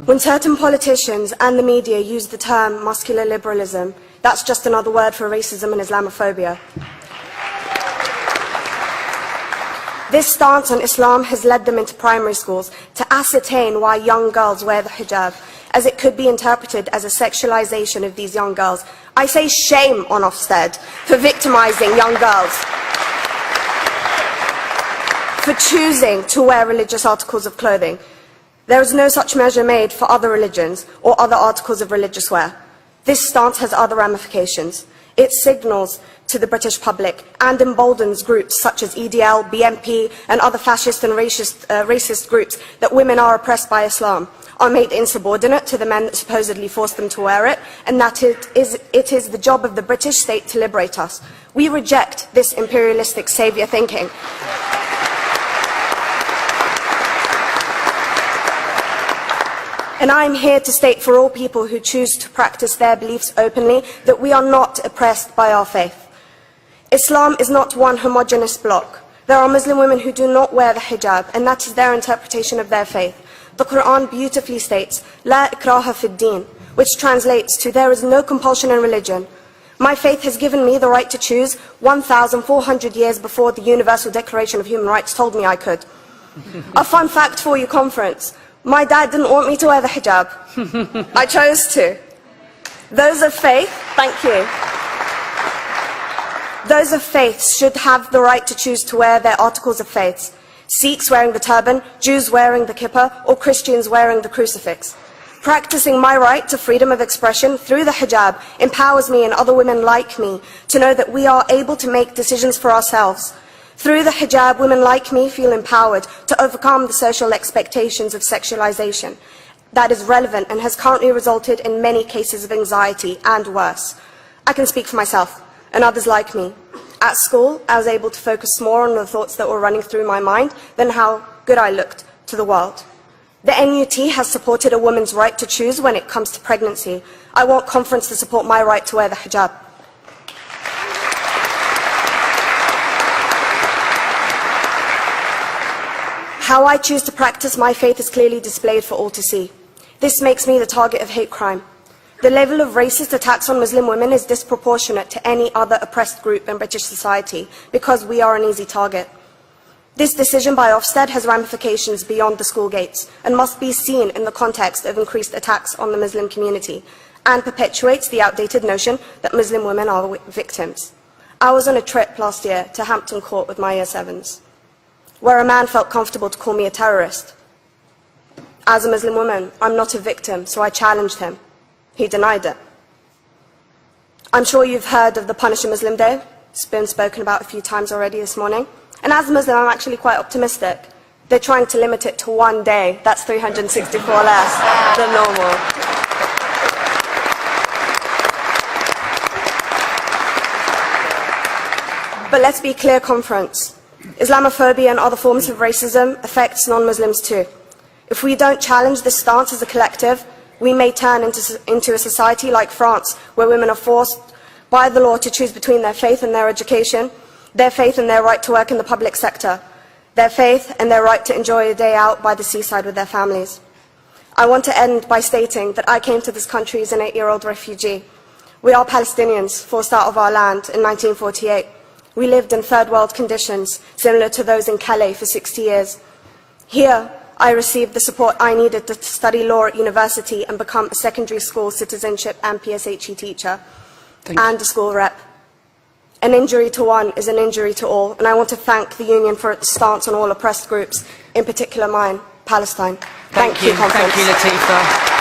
When certain politicians and the media use the term muscular liberalism, that's just another word for racism and Islamophobia. This stance on Islam has led them into primary schools to ascertain why young girls wear the hijab, as it could be interpreted as a sexualization of these young girls. I say shame on Ofsted for victimizing young girls, for choosing to wear religious articles of clothing. There is no such measure made for other religions or other articles of religious wear. This stance has other ramifications. It signals to the British public and emboldens groups such as EDL, BNP and other fascist and racist groups that women are oppressed by Islam, are made insubordinate to the men that supposedly forced them to wear it, and that it is the job of the British state to liberate us. We reject this imperialistic saviour thinking. And I am here to state for all people who choose to practice their beliefs openly that we are not oppressed by our faith. Islam is not one homogeneous block. There are Muslim women who do not wear the hijab, and that is their interpretation of their faith. The Quran beautifully states, "La ikraha fid din," which translates to, "There is no compulsion in religion." My faith has given me the right to choose 1,400 years before the Universal Declaration of Human Rights told me I could. A fun fact for you, conference. My dad didn't want me to wear the hijab. I chose to. Those of faith, thank you. Those of faith should have the right to choose to wear their articles of faith. Sikhs wearing the turban, Jews wearing the kippah, or Christians wearing the crucifix. Practicing my right to freedom of expression through the hijab empowers me and other women like me to know that we are able to make decisions for ourselves. Through the hijab, women like me feel empowered to overcome the social expectations of sexualization that is relevant and has currently resulted in many cases of anxiety and worse. I can speak for myself and others like me. At school, I was able to focus more on the thoughts that were running through my mind than how good I looked to the world. The NUT has supported a woman's right to choose when it comes to pregnancy. I want conference to support my right to wear the hijab. How I choose to practice my faith is clearly displayed for all to see. This makes me the target of hate crime. The level of racist attacks on Muslim women is disproportionate to any other oppressed group in British society because we are an easy target. This decision by Ofsted has ramifications beyond the school gates and must be seen in the context of increased attacks on the Muslim community and perpetuates the outdated notion that Muslim women are victims. I was on a trip last year to Hampton Court with my Year 7s, where a man felt comfortable to call me a terrorist. As a Muslim woman, I'm not a victim, so I challenged him. He denied it. I'm sure you've heard of the Punish a Muslim Day. It's been spoken about a few times already this morning. And as a Muslim, I'm actually quite optimistic. They're trying to limit it to one day. That's 364 less than normal. But let's be clear, conference. Islamophobia and other forms of racism affects non-Muslims too. If we don't challenge this stance as a collective, we may turn into a society like France, where women are forced by the law to choose between their faith and their education, their faith and their right to work in the public sector, their faith and their right to enjoy a day out by the seaside with their families. I want to end by stating that I came to this country as an 8-year-old refugee. We are Palestinians, forced out of our land in 1948. We lived in third world conditions, similar to those in Calais for 60 years. Here, I received the support I needed to study law at university and become a secondary school citizenship and PSHE teacher and a school rep. An injury to one is an injury to all, and I want to thank the Union for its stance on all oppressed groups, in particular mine, Palestine. Thank you, Conference. Thank you, Latifa.